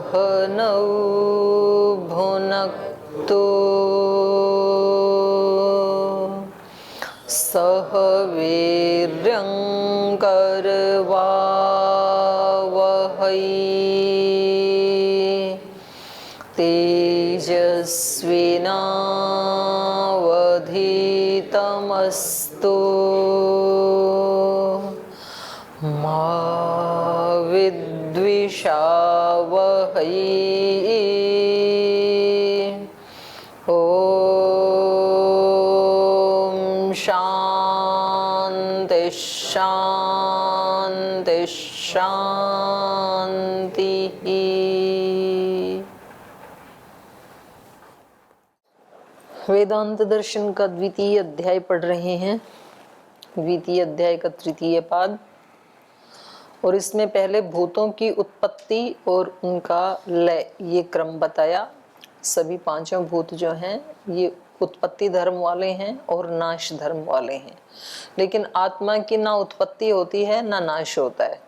सहनौ भुनक्तु सह वीर्यं करवावहै तेजस्विनावधीतमस्तु मा विद्विषावहै। ओम शांति शांति शांति। वेदांत दर्शन का द्वितीय अध्याय पढ़ रहे हैं, द्वितीय अध्याय का तृतीय पाद। और इसमें पहले भूतों की उत्पत्ति और उनका लय ये क्रम बताया। सभी पांचों भूत जो हैं ये उत्पत्ति धर्म वाले हैं और नाश धर्म वाले हैं, लेकिन आत्मा की ना उत्पत्ति होती है ना नाश होता है।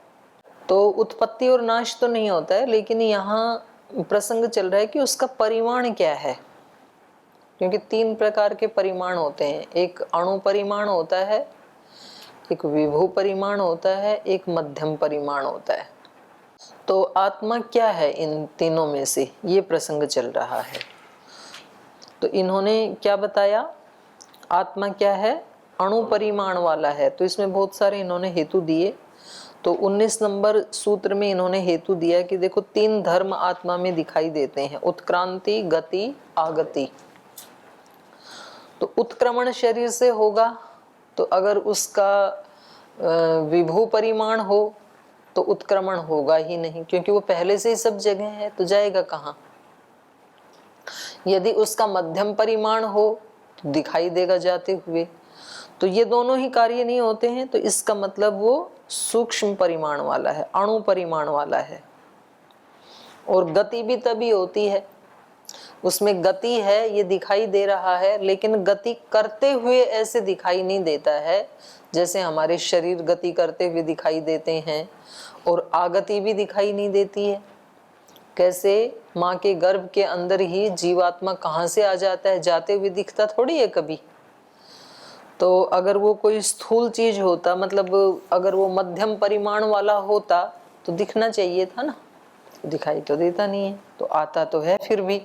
तो उत्पत्ति और नाश तो नहीं होता है, लेकिन यहाँ प्रसंग चल रहा है कि उसका परिमाण क्या है, क्योंकि तीन प्रकार के परिमाण होते हैं। एक अणु परिमाण होता है, एक विभू परिमाण होता है, एक मध्यम परिमाण होता है। तो आत्मा क्या है इन तीनों में से, ये प्रसंग चल रहा है। तो इन्होंने क्या बताया, आत्मा क्या है, अणु परिमाण वाला है। तो इसमें बहुत सारे इन्होंने हेतु दिए। तो 19 नंबर सूत्र में इन्होंने हेतु दिया कि देखो तीन धर्म आत्मा में दिखाई देते हैं, उत्क्रांति, गति, आगति। तो उत्क्रमण शरीर से होगा, तो अगर उसका विभू परिमाण हो तो उत्क्रमण होगा ही नहीं, क्योंकि वो पहले से ही सब जगह है, तो जाएगा कहाँ। यदि उसका मध्यम परिमाण हो तो दिखाई देगा जाते हुए। तो ये दोनों ही कार्य नहीं होते हैं, तो इसका मतलब वो सूक्ष्म परिमाण वाला है, अणु परिमाण वाला है। और गति भी तभी होती है, उसमें गति है, ये दिखाई दे रहा है, लेकिन गति करते हुए ऐसे दिखाई नहीं देता है जैसे हमारे शरीर गति करते हुए दिखाई देते हैं। और आगति भी दिखाई नहीं देती है। कैसे माँ के गर्भ के अंदर ही जीवात्मा कहाँ से आ जाता है, जाते हुए दिखता थोड़ी है कभी। तो अगर वो कोई स्थूल चीज होता, मतलब अगर वो मध्यम परिमाण वाला होता तो दिखना चाहिए था ना, दिखाई तो देता नहीं है, तो आता तो है फिर भी।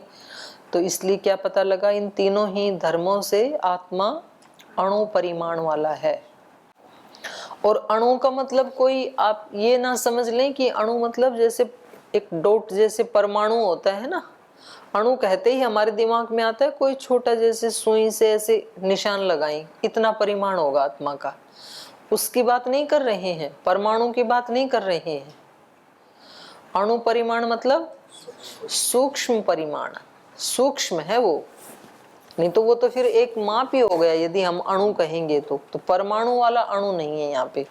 तो इसलिए क्या पता लगा, इन तीनों ही धर्मों से आत्मा अणु परिमाण वाला है। और अणु का मतलब कोई आप ये ना समझ लें कि अणु मतलब जैसे एक डॉट जैसे परमाणु होता है ना, अणु कहते ही हमारे दिमाग में आता है कोई छोटा जैसे सुई से ऐसे निशान लगाएं, इतना परिमाण होगा आत्मा का। उसकी बात नहीं कर रहे हैं, परमाणु की बात नहीं कर रहे हैं। अणु परिमाण मतलब सूक्ष्म परिमाण, सूक्ष्म है वो, नहीं तो वो तो फिर एक माप ही हो गया यदि हम अणु कहेंगे तो परमाणु वाला अणु नहीं है यहाँ पे।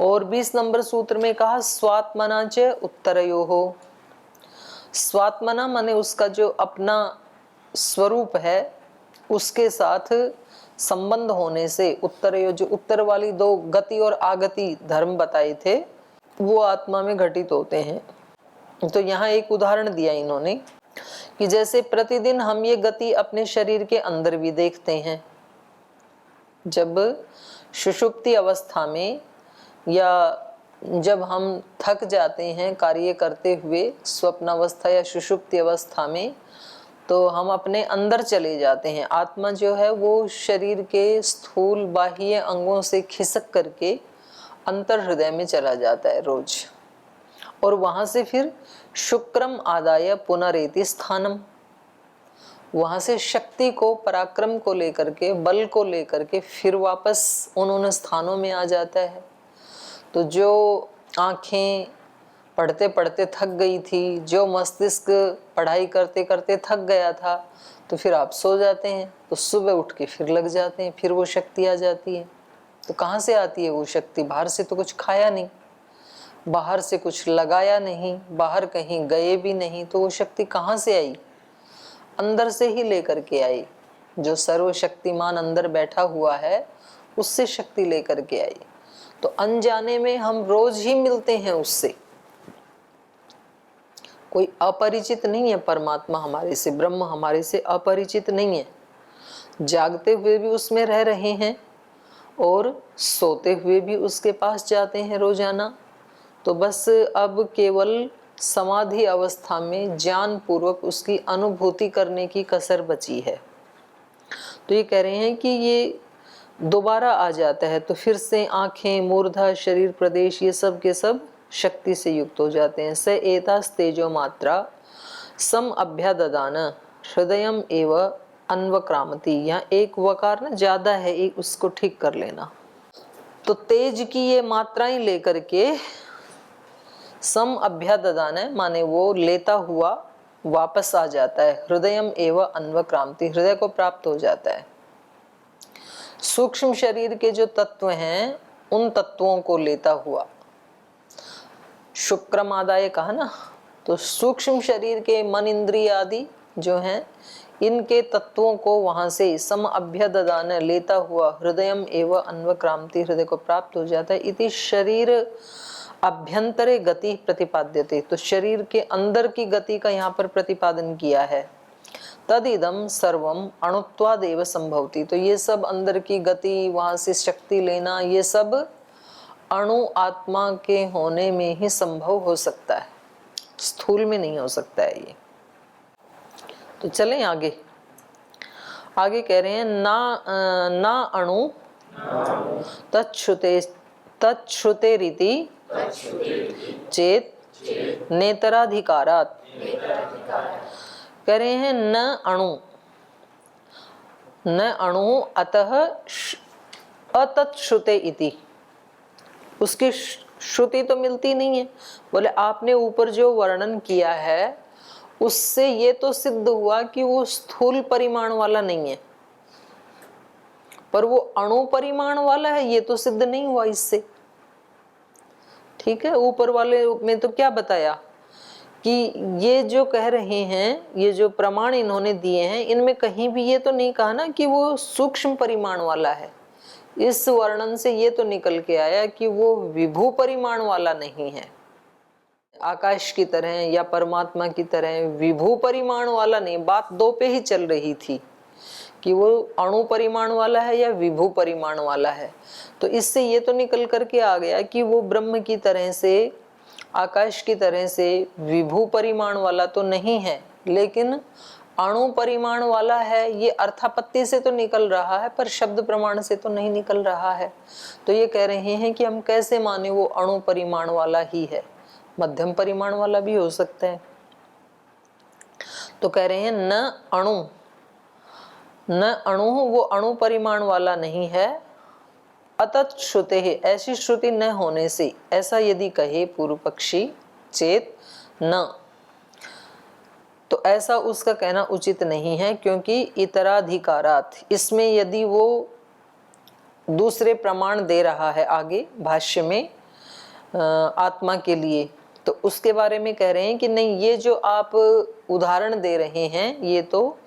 और 20 नंबर सूत्र में कहा स्वात्मना च उत्तरयोः। स्वात्मना माने उसका जो अपना स्वरूप है उसके साथ संबंध होने से, उत्तरयो जो उत्तर वाली दो गति और आगति धर्म बताए थे वो आत्मा में घटित होते हैं। तो यहाँ एक उदाहरण दिया इन्होंने कि जैसे प्रतिदिन हम ये गति अपने शरीर के अंदर भी देखते हैं। जब सुषुप्ति अवस्था में या जब हम थक जाते हैं कार्य करते हुए स्वप्न अवस्था या सुषुप्ति अवस्था में, तो हम अपने अंदर चले जाते हैं। आत्मा जो है वो शरीर के स्थूल बाह्य अंगों से खिसक करके अंतर हृदय में चला जाता है रोज। और वहां से फिर शुक्रम आदाय पुनरेति स्थानम, वहां से शक्ति को, पराक्रम को लेकर के, बल को लेकर के फिर वापस उन स्थानों में आ जाता है। तो जो आंखें पढ़ते पढ़ते थक गई थी, जो मस्तिष्क पढ़ाई करते करते थक गया था, तो फिर आप सो जाते हैं, तो सुबह उठ के फिर लग जाते हैं, फिर वो शक्ति आ जाती है। तो कहाँ से आती है वो शक्ति? बाहर से तो कुछ खाया नहीं, बाहर से कुछ लगाया नहीं, बाहर कहीं गए भी नहीं, तो वो शक्ति कहाँ से आई? अंदर से ही लेकर के आई। जो सर्वशक्तिमान अंदर बैठा हुआ है उससे शक्ति लेकर के आई। तो अनजाने में हम रोज ही मिलते हैं उससे, कोई अपरिचित नहीं है। परमात्मा हमारे से, ब्रह्म हमारे से अपरिचित नहीं है। जागते हुए भी उसमें रह रहे हैं और सोते हुए भी उसके पास जाते हैं रोजाना। तो बस अब केवल समाधि अवस्था में ज्ञान पूर्वक उसकी अनुभूति करने की कसर बची है। तो ये कह रहे हैं कि ये दोबारा आ जाता है तो फिर से आंखें, मूर्धा, शरीर प्रदेश ये सब के सब शक्ति से युक्त हो जाते हैं। स एतास तेजो मात्रा सम अभ्याददान हृदयम एव अन्वक्रामति। यहाँ एक वकार ना ज्यादा है, एक उसको ठीक कर लेना। तो तेज की ये मात्राएं लेकर के सम अभ्याददान है, माने वो लेता हुआ वापस आ जाता है। हृदयम एव अन्वक्रामति, हृदय को प्राप्त हो जाता है। सूक्ष्म शरीर के जो तत्व हैं उन तत्वों को लेता हुआ, शुक्रम आदाय कहा ना, तो सूक्ष्म शरीर के मन, इंद्रिय आदि जो हैं इनके तत्वों को वहां से सम अभ्यददान लेता हुआ हृदयम एव अन्वक्रामति, हृदय को प्राप्त हो जाता है। इति शरीर अभ्यंतरे गति प्रतिपाद्यते, तो शरीर के अंदर की गति का यहाँ पर प्रतिपादन किया है। तदिदम सर्वम अणुत्वादेव संभवती, तो ये सब अंदर की गति, वहां से शक्ति लेना, ये सब अणु आत्मा के होने में ही संभव हो सकता है, स्थूल में नहीं हो सकता है ये। तो चलें आगे। आगे कह रहे हैं ना अणु तच्छ्रुते रीति चेत नेतराधिकारात। कह रहे हैं न अणु अतः अतच्छ्रुते इति, उसकी श्रुति तो मिलती नहीं है। बोले आपने ऊपर जो वर्णन किया है उससे ये तो सिद्ध हुआ कि वो स्थूल परिमाण वाला नहीं है, पर वो अणु परिमाण वाला है, ये तो सिद्ध नहीं हुआ इससे। ठीक है, ऊपर वाले में तो क्या बताया कि ये जो कह रहे हैं, ये जो प्रमाण इन्होंने दिए हैं, इनमें कहीं भी ये तो नहीं कहा ना कि वो सूक्ष्म परिमाण वाला है। इस वर्णन से ये तो निकल के आया कि वो विभू परिमाण वाला नहीं है, आकाश की तरह या परमात्मा की तरह विभू परिमाण वाला नहीं। बात दो पे ही चल रही थी कि वो अणु परिमाण वाला है या विभू परिमाण वाला है। तो इससे ये तो निकल करके आ गया कि वो ब्रह्म की तरह से, आकाश की तरह से विभू परिमाण वाला तो नहीं है, लेकिन अणु परिमाण वाला है। ये अर्थापत्ति से तो निकल रहा है पर शब्द प्रमाण से तो नहीं निकल रहा है। तो ये कह रहे हैं कि हम कैसे माने वो अणु परिमाण वाला ही है, मध्यम परिमाण वाला भी हो सकता है। तो कह रहे हैं न अणु वो अणु परिमाण वाला नहीं है। अतत श्रुते है, ऐसी श्रुति न होने से, ऐसा यदि कहे पूर्व पक्षी, चेत न, तो ऐसा उसका कहना उचित नहीं है, क्योंकि इतराधिकारात, इसमें यदि वो दूसरे प्रमाण दे रहा है आगे भाष्य में आत्मा के लिए, तो उसके बारे में कह रहे हैं कि नहीं, ये जो आप उदाहरण दे रहे हैं ये तो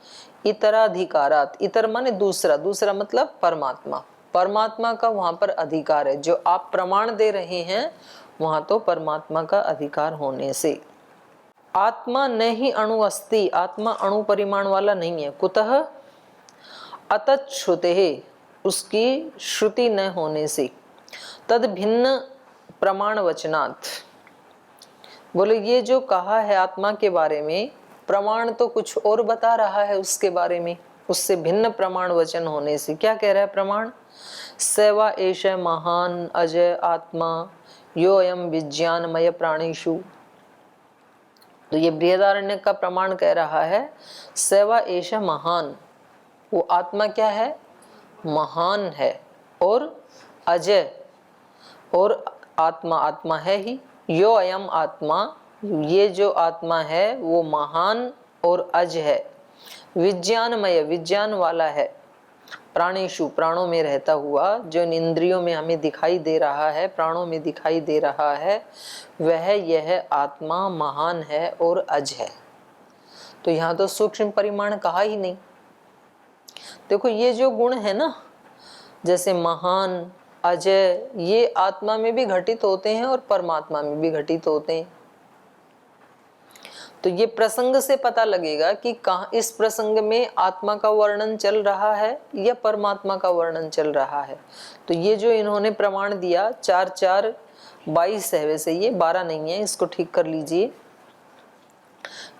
इतराधिकारात, इतर माने दूसरा, दूसरा मतलब परमात्मा, परमात्मा का वहां पर अधिकार है। जो आप प्रमाण दे रहे हैं वहां तो परमात्मा का अधिकार होने से। आत्मा न ही अणु अस्ति, आत्मा अणु परिमाण वाला नहीं है। कुतः अतत श्रुते है, उसकी श्रुति न होने से। तद भिन्न प्रमाण वचनात्, बोले ये जो कहा है आत्मा के बारे में, प्रमाण तो कुछ और बता रहा है उसके बारे में, उससे भिन्न प्रमाण वचन होने से। क्या कह रहा है प्रमाण? सेवा एष महान अजय आत्मा यो अयम विज्ञानमय प्राणेषु। तो ये बृहदारण्यक का प्रमाण कह रहा है, सेवा एष महान, वो आत्मा क्या है? महान है, और अजय, और आत्मा आत्मा है ही। यो अयम आत्मा, ये जो आत्मा है वो महान और अज है। विज्ञानमय, विज्ञान वाला है। प्राणेषु, प्राणों में रहता हुआ, जो इन इंद्रियों में हमें दिखाई दे रहा है, प्राणों में दिखाई दे रहा है, वह यह आत्मा महान है और अज है। तो यहाँ तो सूक्ष्म परिमाण कहा ही नहीं। देखो ये जो गुण है ना, जैसे महान, अजय, ये आत्मा में भी घटित होते हैं और परमात्मा में भी घटित होते हैं। तो ये प्रसंग से पता लगेगा कि कहाँ इस प्रसंग में आत्मा का वर्णन चल रहा है या परमात्मा का वर्णन चल रहा है। तो ये जो इन्होंने प्रमाण दिया 4 4 22 है, वैसे ये 12 नहीं है, इसको ठीक कर लीजिए।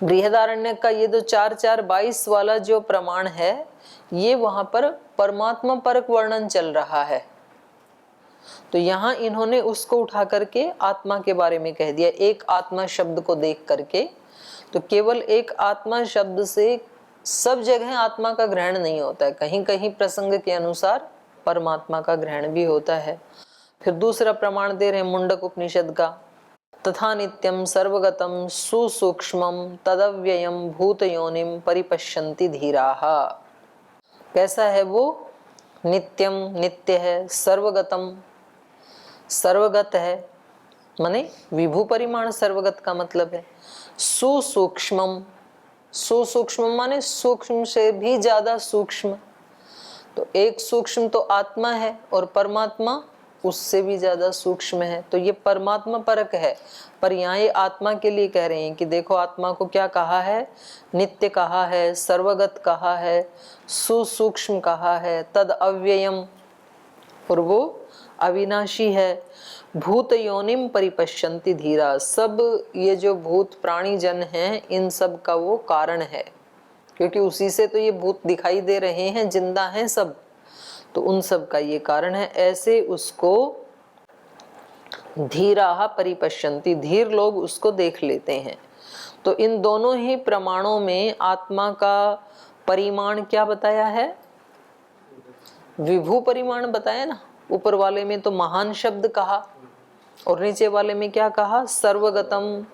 बृहदारण्यक का ये जो 4 4 22 वाला जो प्रमाण है, ये वहां पर परमात्मा परक वर्णन चल रहा है। तो यहाँ इन्होंने उसको उठा करके आत्मा के बारे में कह दिया, एक आत्मा शब्द को देख करके। तो केवल एक आत्मा शब्द से सब जगह आत्मा का ग्रहण नहीं होता है, कहीं कहीं प्रसंग के अनुसार परमात्मा का ग्रहण भी होता है। फिर दूसरा प्रमाण दे रहे हैं मुंडक उपनिषद का, तथा नित्यम सर्वगतम सुसूक्ष्मम तदव्ययम भूतयोनिम परिपश्यन्ति धीराः। कैसा है वो? नित्यम, नित्य है, सर्वगतम, सर्वगत है, माने विभू परिमाण सर्वगत का मतलब है। सुसूक्ष्मम, सुसूक्ष्म माने सूक्ष्म से भी ज्यादा सूक्ष्म। तो एक सूक्ष्म तो आत्मा है और परमात्मा उससे भी ज्यादा सूक्ष्म है। तो ये परमात्मा परक है। पर यहाँ ये आत्मा के लिए कह रहे हैं कि देखो आत्मा को क्या कहा है? नित्य कहा है, सर्वगत कहा है, सुसूक्ष्म कहा है, तद अव्ययम, और वो अविनाशी है। भूत योनिम परिपश्यन्ति धीरा, सब ये जो भूत प्राणी जन हैं इन सब का वो कारण है, क्योंकि उसी से तो ये भूत दिखाई दे रहे हैं, जिंदा हैं सब, तो उन सब का ये कारण है। ऐसे उसको धीराः परिपश्यन्ति, धीर लोग उसको देख लेते हैं। तो इन दोनों ही प्रमाणों में आत्मा का परिमाण क्या बताया है? विभू परिमाण बताया ना। ऊपर वाले में तो महान शब्द कहा और नीचे वाले में क्या कहा? सर्वगतम।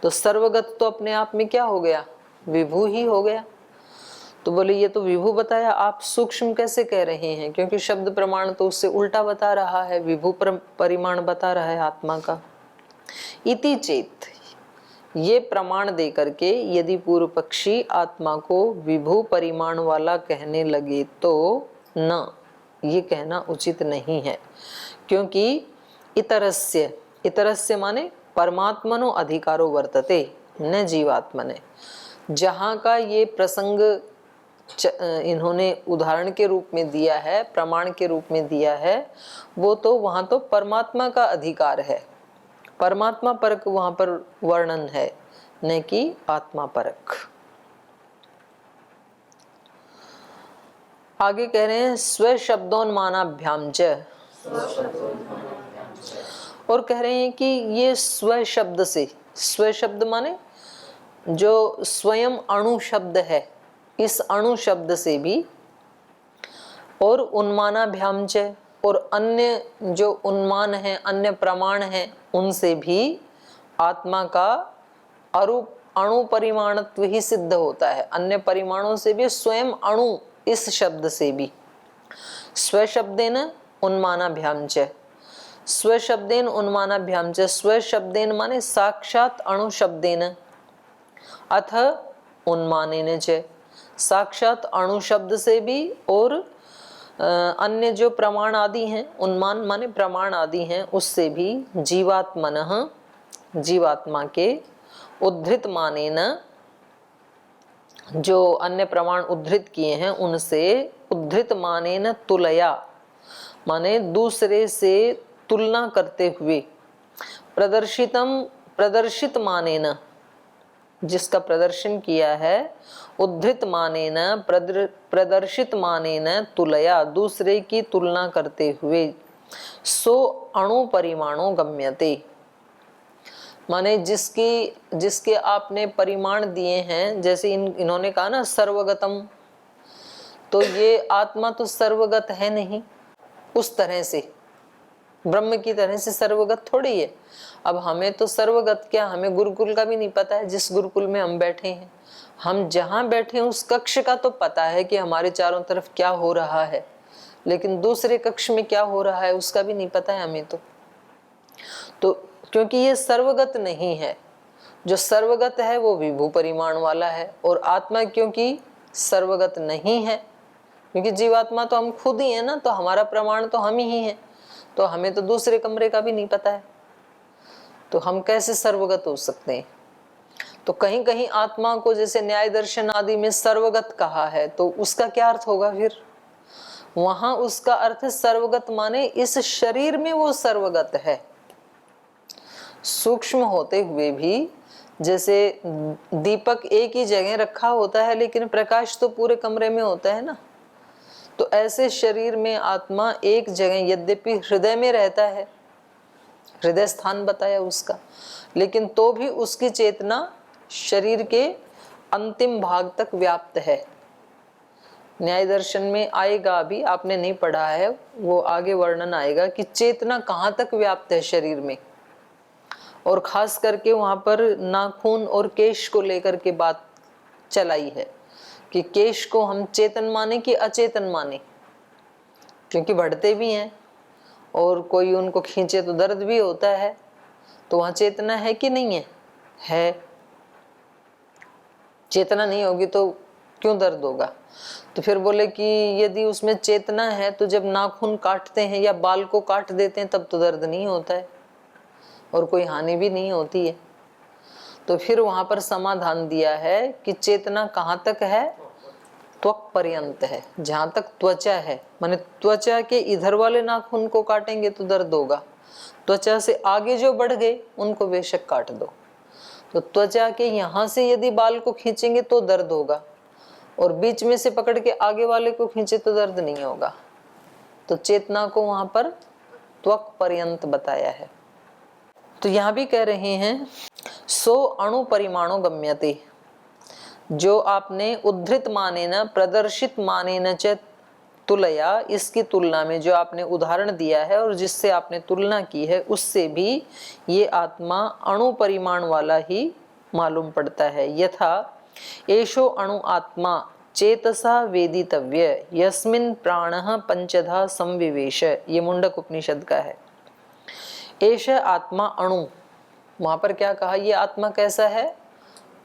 तो सर्वगत तो अपने आप में क्या हो गया? विभू ही हो गया। तो बोले ये तो विभू बताया, आप सूक्ष्म कैसे कह रहे हैं? क्योंकि शब्द प्रमाण तो उससे उल्टा बता रहा है, विभू परिमाण बता रहा है आत्मा का। इति चेत, ये प्रमाण दे करके यदि पूर्व पक्षी आत्मा को विभू परिमाण वाला कहने लगे तो न, ये कहना उचित नहीं है। क्योंकि इतरस्य, इतरस्य माने परमात्मनो अधिकारो वर्तते न जीवात्मने। जहाँ का ये प्रसंग इन्होंने उदाहरण के रूप में दिया है, प्रमाण के रूप में दिया है, वो तो वहाँ तो परमात्मा का अधिकार है, परमात्मा परक वहाँ पर वर्णन है, न कि आत्मा परक। आगे कह रहे हैं स्व शब्दोन्मानाभ्याम च, और कह रहे हैं कि ये स्व शब्द से, स्व शब्द माने जो स्वयं अणु शब्द है, इस अणु शब्द से भी, और उन्मानाभ्याम च, और अन्य जो उन्मान है, अन्य प्रमाण है, उनसे भी आत्मा का अणु परिमाणत्व ही सिद्ध होता है। अन्य परिमाणों से भी, स्वयं अणु इस शब्द से भी। स्व शब्देन उन्मानाभ्याम च, स्व शब्देन उन्मानाभ्याम च, स्व शब्देन माने साक्षात अणु शब्देन, अथ उन्मानेन च, साक्षात अणु शब्द से भी और अन्य जो प्रमाण आदि हैं, उन्मान माने प्रमाण आदि हैं, उससे भी जीवात्मनः, जीवात्मा के उद्धृत मानेन, जो अन्य प्रमाण उद्धृत किए हैं उनसे उद्धृत मानेन तुलया, माने दूसरे से तुलना करते हुए, प्रदर्शितम, प्रदर्शित मानेन, जिसका प्रदर्शन किया है, उद्धृत मानेन, प्रदर्शित मानेन तुलया, दूसरे की तुलना करते हुए, सो अणु परिमाणो गम्यते, माने जिसके आपने परिमाण दिए हैं, जैसे इन्होंने कहा ना सर्वगतम, तो ये आत्मा तो सर्वगत है नहीं, उस तरह से ब्रह्म की तरह से सर्वगत थोड़ी है। अब हमें तो सर्वगत क्या, हमें गुरुकुल का भी नहीं पता है, जिस गुरुकुल में हम बैठे हैं, हम जहाँ बैठे हैं उस कक्ष का तो पता है कि हमारे चारों तरफ क्या हो रहा है, लेकिन दूसरे कक्ष में क्या हो रहा है उसका भी नहीं पता है हमें तो क्योंकि ये सर्वगत नहीं है। जो सर्वगत है वो विभू परिमाण वाला है, और आत्मा क्योंकि सर्वगत नहीं है, क्योंकि जीवात्मा तो हम खुद ही है ना, तो हमारा प्रमाण तो हम ही हैं, तो हमें तो दूसरे कमरे का भी नहीं पता है, तो हम कैसे सर्वगत हो सकते हैं। तो कहीं कहीं आत्मा को जैसे न्याय दर्शन आदि में सर्वगत कहा है, तो उसका क्या अर्थ होगा फिर? वहां उसका अर्थ सर्वगत माने इस शरीर में वो सर्वगत है, सूक्ष्म होते हुए भी। जैसे दीपक एक ही जगह रखा होता है लेकिन प्रकाश तो पूरे कमरे में होता है ना, तो ऐसे शरीर में आत्मा एक जगह, यद्यपि हृदय में रहता है, हृदय स्थान बताया उसका, लेकिन तो भी उसकी चेतना शरीर के अंतिम भाग तक व्याप्त है। न्याय दर्शन में आएगा, भी आपने नहीं पढ़ा है, वो आगे वर्णन आएगा कि चेतना कहाँ तक व्याप्त है शरीर में। और खास करके वहां पर नाखून और केश को लेकर के बात चलाई है कि केश को हम चेतन माने कि अचेतन माने, क्योंकि बढ़ते भी हैं और कोई उनको खींचे तो दर्द भी होता है, तो वहां चेतना है कि नहीं है? है। चेतना नहीं होगी तो क्यों दर्द होगा? तो फिर बोले कि यदि उसमें चेतना है तो जब नाखून काटते हैं या बाल को काट देते हैं तब तो दर्द नहीं होता है और कोई हानि भी नहीं होती है। तो फिर वहां पर समाधान दिया है कि चेतना कहाँ तक है? त्वक पर्यंत है, जहां तक त्वचा है। माने त्वचा के इधर वाले नाखून को काटेंगे तो दर्द होगा, त्वचा से आगे जो बढ़ गए उनको बेशक काट दो। तो त्वचा के यहाँ से यदि बाल को खींचेंगे तो दर्द होगा, और बीच में से पकड़ के आगे वाले को खींचे तो दर्द नहीं होगा। तो चेतना को वहां पर त्वक पर्यंत बताया है। तो यहाँ भी कह रहे हैं सो अणु परिमाणो गम्यते, जो आपने उद्धृत माने न प्रदर्शित माने न च तुलया, इसकी तुलना में जो आपने उदाहरण दिया है और जिससे आपने तुलना की है उससे भी ये आत्मा अणु परिमाण वाला ही मालूम पड़ता है। यथा एषो अणु आत्मा चेतसा वेदितव्य यस्मिन् प्राणः पंचधा संविवेश, ये मुंडक उपनिषद का है। एष आत्मा अणु, वहां पर क्या कहा? ये आत्मा कैसा है?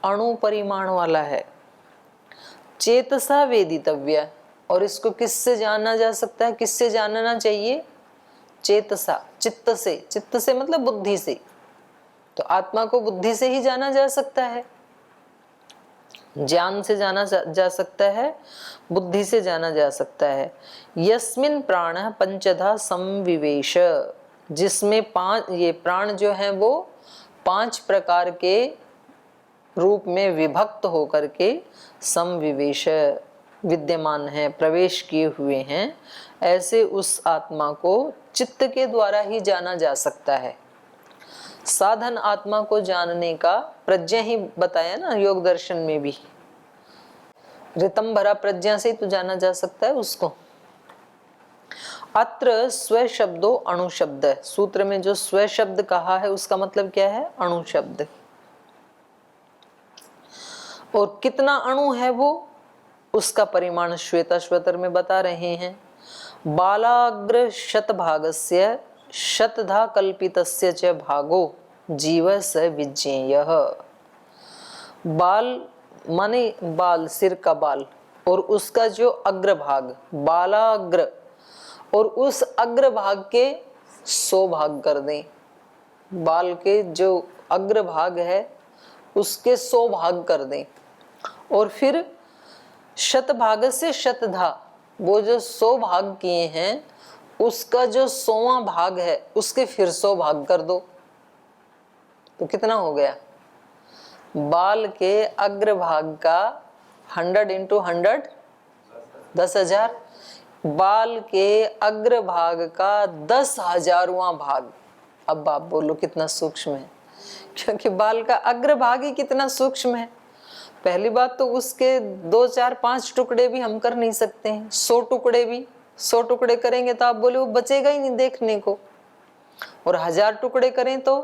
अणु परिमाण वाला है। चेतसा वेदितव्य, और इसको किससे जाना जा सकता है? किससे जानना चाहिए? चेतसा, चित्त से। चित्त से मतलब बुद्धि से। तो आत्मा को बुद्धि से ही जाना जा सकता है, ज्ञान से जाना जा सकता है, बुद्धि से जाना जा सकता है। यस्मिन् प्राणः पंचधा संविवेश, जिसमें पांच, ये प्राण जो है वो 5 प्रकार के रूप में विभक्त होकर के संविवेश विद्यमान है, प्रवेश किए हुए हैं। ऐसे उस आत्मा को चित्त के द्वारा ही जाना जा सकता है। साधन आत्मा को जानने का प्रज्ञा ही बताया ना योग दर्शन में भी, रितम भरा प्रज्ञा से ही तो जाना जा सकता है उसको। अत्र स्व शब्दो अणु शब्द, सूत्र में जो स्व शब्द कहा है उसका मतलब क्या है? अणु शब्द। और कितना अणु है वो, उसका परिमाण श्वेताश्वतर में बता रहे हैं। बालाग्र शतभागस्य शतधा कल्पितस्य च भागो जीव स विज्ञेयः। बाल माने बाल, सिर का बाल, और उसका जो अग्रभाग, बालाग्र, और उस अग्रभाग के 100 भाग कर दें। बाल के जो अग्रभाग है उसके 100 भाग कर दें, और फिर शतभाग से शतधा, वो जो 100 भाग किए हैं उसका जो 100वां भाग है उसके फिर 100 भाग कर दो, तो कितना हो गया? बाल के अग्रभाग का 100 into 100 10,000, बाल के अग्रभाग का 10,000वां भाग। अब आप बोलो कितना सूक्ष्म है, क्योंकि बाल का अग्रभाग ही कितना सूक्ष्म है। पहली बात तो उसके 2, 4, 5 टुकड़े भी हम कर नहीं सकते हैं, 100 टुकड़े भी, 100 टुकड़े करेंगे तो आप बोले वो बचेगा ही नहीं देखने को, और 1000 टुकड़े करें तो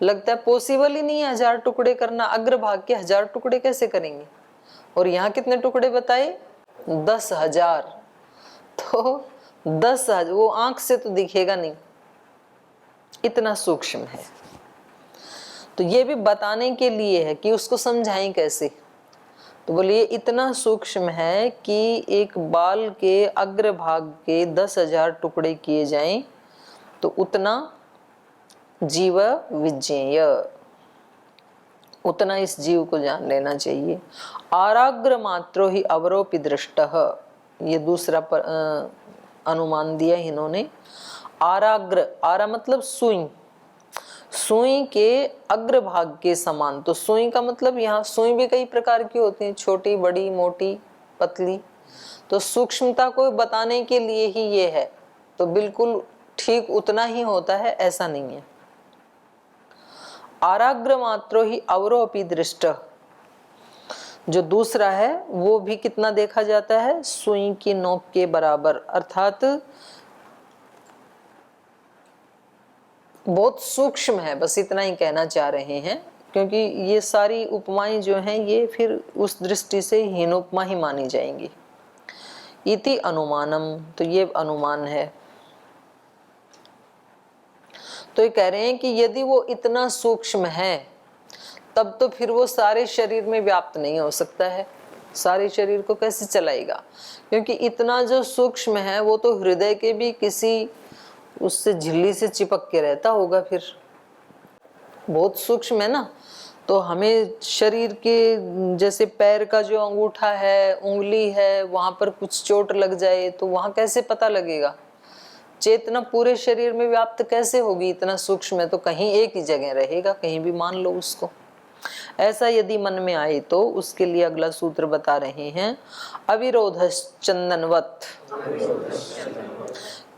लगता है पॉसिबल ही नहीं है 1000 टुकड़े करना, अग्रभाग के 1000 टुकड़े कैसे करेंगे? और यहाँ कितने टुकड़े बताए? 10,000। तो 10,000 वो आंख से तो दिखेगा नहीं, इतना सूक्ष्म है। तो ये भी बताने के लिए है कि उसको समझाएं कैसे। तो बोलिए इतना सूक्ष्म है कि एक बाल के अग्रभाग के 10,000 टुकड़े किए जाएं तो उतना जीव विज्ञेय, उतना इस जीव को जान लेना चाहिए। आराग्र मात्रो ही अवरोपि दृष्टः, ये दूसरा अनुमान दिया इन्होंने। आराग्र, आरा मतलब सुई, सुई के अग्रभाग के समान। तो सुई का मतलब, यहाँ सुई भी कई प्रकार की होती है, छोटी, बड़ी, मोटी, पतली। तो सूक्ष्मता को बताने के लिए ही ये है, तो बिल्कुल ठीक उतना ही होता है ऐसा नहीं है। आराग्र मात्रो ही अवरो अपि दृष्ट, जो दूसरा है वो भी कितना देखा जाता है, सुई की नोक के बराबर, अर्थात बहुत सूक्ष्म है, बस इतना ही कहना चाह रहे हैं। क्योंकि ये सारी उपमाएं जो हैं ये फिर उस दृष्टि से हीन उपमा ही मानी जाएंगी। इति अनुमानम, तो ये अनुमान है। तो ये कह रहे हैं कि यदि वो इतना सूक्ष्म है तब तो फिर वो सारे शरीर में व्याप्त नहीं हो सकता है, सारे शरीर को कैसे चलाएगा? क्योंकि इतना जो सूक्ष्म है वो तो हृदय के भी किसी उससे झिल्ली से चिपक के रहता होगा, फिर बहुत सूक्ष्म है ना। तो हमें शरीर के जैसे पैर का जो अंगूठा है, उंगली है, वहां पर कुछ चोट लग जाए तो वहां कैसे पता लगेगा? चेतना पूरे शरीर में व्याप्त कैसे होगी? इतना सूक्ष्म है तो कहीं एक ही जगह रहेगा, कहीं भी मान लो उसको। ऐसा यदि मन में आए तो उसके लिए अगला सूत्र बता रहे हैं, अविरोधश्चंदनवत।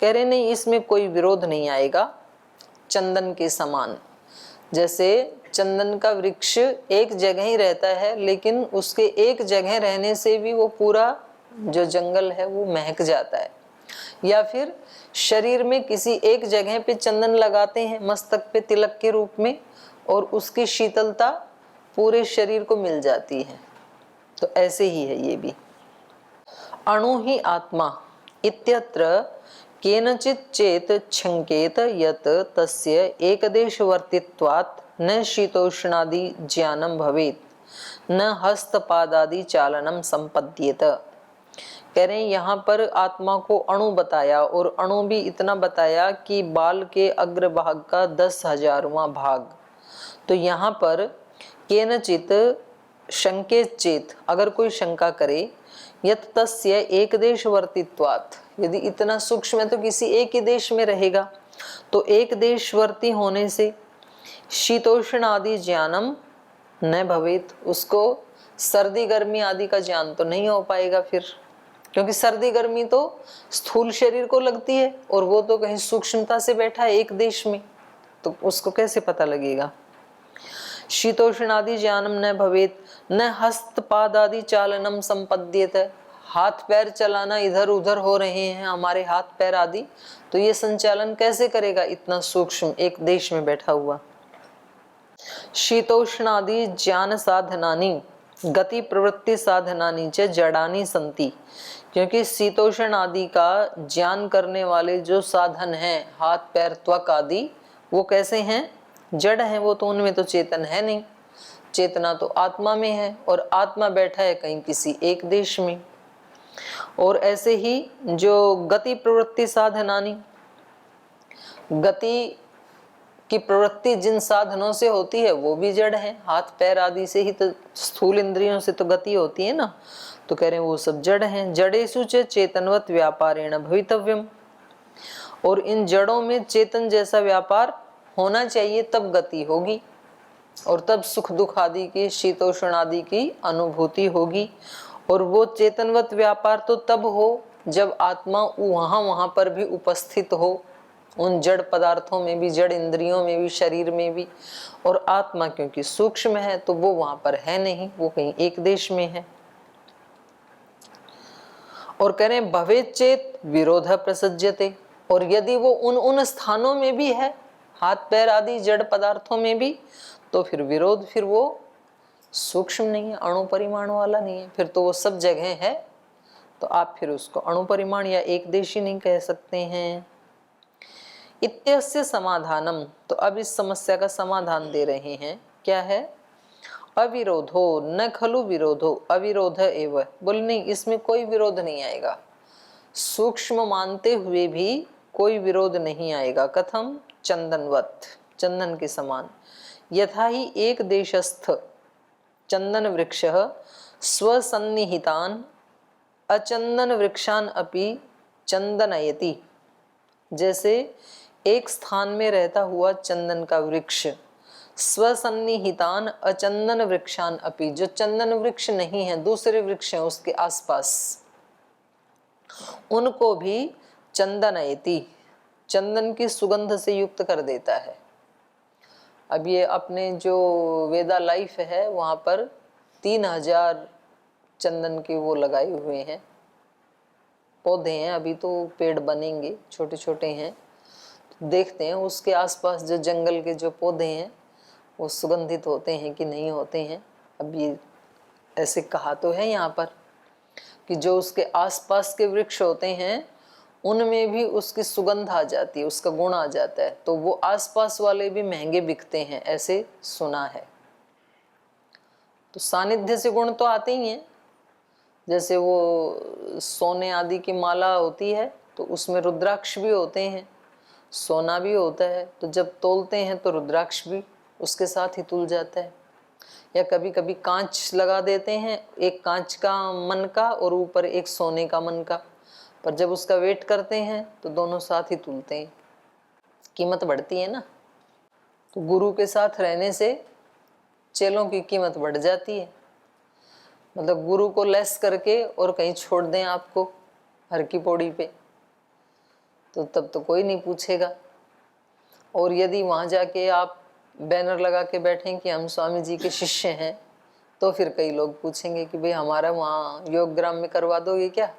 कह रहे नहीं, इसमें कोई विरोध नहीं आएगा, चंदन के समान। जैसे चंदन का वृक्ष एक जगह ही रहता है, लेकिन उसके एक जगह रहने से भी वो पूरा जो जंगल है वो महक जाता है। या फिर शरीर में किसी एक जगह पे चंदन लगाते हैं, मस्तक पे तिलक के रूप में, और उसकी शीतलता पूरे शरीर को मिल जाती है। तो ऐसे ही है ये भी। अणु ही आत्मा इत्यत्र केनचित् चेत छंकेत यत तस्य एकदेशवर्तित्वात् न शीतोष्णादि ज्ञानम भवेत न हस्तपादादि चालनम संपद्येत। कह रहे हैं यहाँ पर आत्मा को अणु बताया, और अणु भी इतना बताया कि बाल के अग्रभाग का 10,000वां भाग। तो यहाँ पर केनचित शंकेत चेत, अगर कोई शंका करे, यत तस्य एक देशवर्तित्वात्, यदि इतना सूक्ष्म है तो किसी एक ही देश में रहेगा, तो एक देशवर्ती होने से शीतोष्ण आदि ज्ञानम न भवेत, उसको सर्दी गर्मी आदि का ज्ञान तो नहीं हो पाएगा फिर, क्योंकि सर्दी गर्मी तो स्थूल शरीर को लगती है और वो तो कहीं सूक्ष्मता से बैठा है एक देश में, तो उसको कैसे पता लगेगा? शीतोष्ण आदि ज्ञानम न भवेत न हस्तपाद आदि चालनम संपद्येत, हाथ पैर चलाना इधर उधर हो रहे हैं हमारे हाथ पैर आदि, तो ये संचालन कैसे करेगा इतना सूक्ष्म एक देश में बैठा हुआ? शीतोष्णादि ज्ञान साधनानि गति प्रवृत्ति साधनानि च जड़ानि संति, क्योंकि शीतोष्ण आदि का ज्ञान करने वाले जो साधन हैं, हाथ पैर त्वक आदि, वो कैसे हैं? जड़ हैं वो, तो उनमें तो चेतन है नहीं। चेतना तो आत्मा में है, और आत्मा बैठा है कहीं किसी एक देश में। और ऐसे ही जो गति प्रवृत्ति साधनानि, गति की प्रवृत्ति जिन साधनों से होती है वो भी जड़ है, हाथ पैर आदि से ही तो, स्थूल इंद्रियों से तो गति होती है ना, तो कह रहे हैं वो सब जड़ हैं। जड़ेषु च चेतनवत व्यापारेण भवितव्यम, और इन जड़ों में चेतन जैसा व्यापार होना चाहिए, तब गति होगी और तब सुख दुख आदि की, शीतोष्ण आदि की अनुभूति होगी। और वो चेतनवत व्यापार तो तब हो जब आत्मा वहां पर भी उपस्थित हो, उन जड़ पदार्थों में भी, जड़ इंद्रियों में भी, शरीर में भी। और आत्मा क्योंकि सूक्ष्म है तो वो वहां पर है नहीं, वो कहीं एक देश में है। और कह रहे भवेत चेत विरोध प्रसज्यते, और यदि वो उन स्थानों में भी है, हाथ पैर आदि जड़ पदार्थों में भी, तो फिर विरोध, फिर वो सूक्ष्म नहीं है, अणु परिमाण वाला नहीं है, फिर तो वो सब जगह है, तो आप फिर उसको अणु परिमाण या एक देशी नहीं कह सकते हैं। इत्यस्य समाधानम, तो अब इस समस्या का समाधान दे रहे हैं, क्या है? अविरोधो न खलु विरोधो अविरोध एव, बोले नहीं, इसमें कोई विरोध नहीं आएगा, सूक्ष्म मानते हुए भी कोई विरोध नहीं आएगा। कथम? चंदनवत, चंदन के समान। यथा ही एक देशस्थ, चंदन वृक्ष स्वसन्निहितान अचंदन वृक्षान अपि चंदनयति। जैसे एक स्थान में रहता हुआ चंदन का वृक्ष स्वसन्निहितान अचंदन वृक्षान अपि, जो चंदन वृक्ष नहीं है, दूसरे वृक्ष हैं उसके आसपास, उनको भी चंदनयति, चंदन की सुगंध से युक्त कर देता है। अब ये अपने जो वेदा लाइफ है वहाँ पर 3000 चंदन के वो लगाए हुए हैं, पौधे हैं, अभी तो पेड़ बनेंगे, छोटे छोटे हैं। तो देखते हैं उसके आसपास जो जंगल के जो पौधे हैं वो सुगंधित होते हैं कि नहीं होते हैं। अब ये ऐसे कहा तो है यहाँ पर कि जो उसके आसपास के वृक्ष होते हैं उनमें भी उसकी सुगंध आ जाती है, उसका गुण आ जाता है, तो वो आसपास वाले भी महंगे बिकते हैं, ऐसे सुना है। तो सानिध्य से गुण तो आते ही हैं। जैसे वो सोने आदि की माला होती है तो उसमें रुद्राक्ष भी होते हैं, सोना भी होता है, तो जब तोलते हैं तो रुद्राक्ष भी उसके साथ ही तुल जाता है। या कभी कभी कांच लगा देते हैं, एक कांच का मन का और ऊपर एक सोने का मन का, पर जब उसका वेट करते हैं तो दोनों साथ ही तुलते हैं, कीमत बढ़ती है ना। तो गुरु के साथ रहने से चेलों की कीमत बढ़ जाती है। मतलब गुरु को लेस करके और कहीं छोड़ दें आपको हर की पौड़ी पे, तो तब तो कोई नहीं पूछेगा। और यदि वहाँ जाके आप बैनर लगा के बैठें कि हम स्वामी जी के शिष्य हैं, तो फिर कई लोग पूछेंगे कि भाई हमारा वहाँ योगग्राम में करवा दोगे क्या,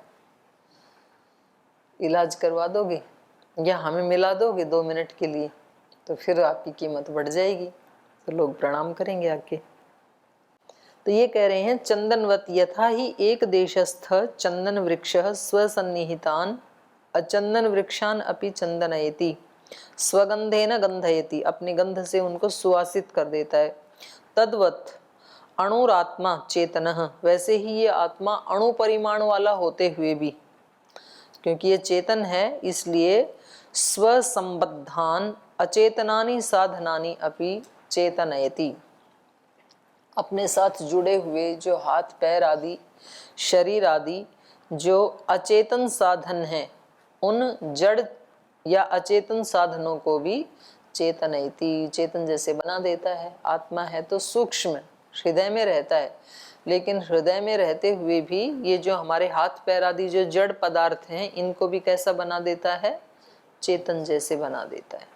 इलाज करवा दोगे या हमें मिला दोगे 2 मिनट के लिए, तो फिर आपकी कीमत बढ़ जाएगी, तो लोग प्रणाम करेंगे आके। तो ये कह रहे हैं चंदनवत यथा ही एक देशस्थ चंदन वृक्ष स्वसन्निहितान अचंदन वृक्षान अपि चंदनयति स्वगंधेन गंधयति, अपनी गंध से उनको सुवासित कर देता है। तद्वत अणुरात्मा चेतनः, वैसे ही ये आत्मा अणु परिमाण वाला होते हुए भी, क्योंकि ये चेतन है इसलिए स्वसंबद्धान अचेतनानि साधनानि अपि चेतनयति, अपने साथ जुड़े हुए जो हाथ पैर आदि शरीर आदि जो अचेतन साधन हैं, उन जड़ या अचेतन साधनों को भी चेतनयति, चेतन जैसे बना देता है। आत्मा है तो सूक्ष्म, हृदय में रहता है, लेकिन हृदय में रहते हुए भी ये जो हमारे हाथ पैर आदि जो जड़ पदार्थ हैं इनको भी कैसा बना देता है, चेतन जैसे बना देता है।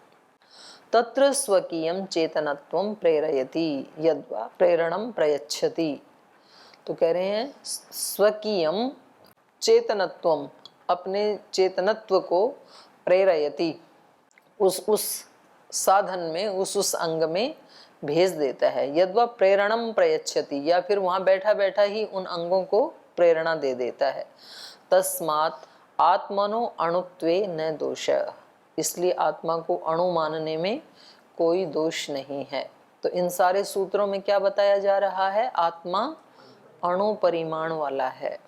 तत्र स्वकीयं चेतनत्वं प्रेरयति यद्वा प्रेरणं प्रयच्छति। तो कह रहे हैं स्वकीयं चेतनत्वं, अपने चेतनत्व को प्रेरयति, उस साधन में उस अंग में भेज देता है। यद्वा प्रेरणं प्रयच्छति, या फिर वहाँ बैठा बैठा ही उन अंगों को प्रेरणा दे देता है। तस्मात् आत्मनो अणुत्वे न दोष, इसलिए आत्मा को अणु मानने में कोई दोष नहीं है। तो इन सारे सूत्रों में क्या बताया जा रहा है, आत्मा अणु परिमाण वाला है।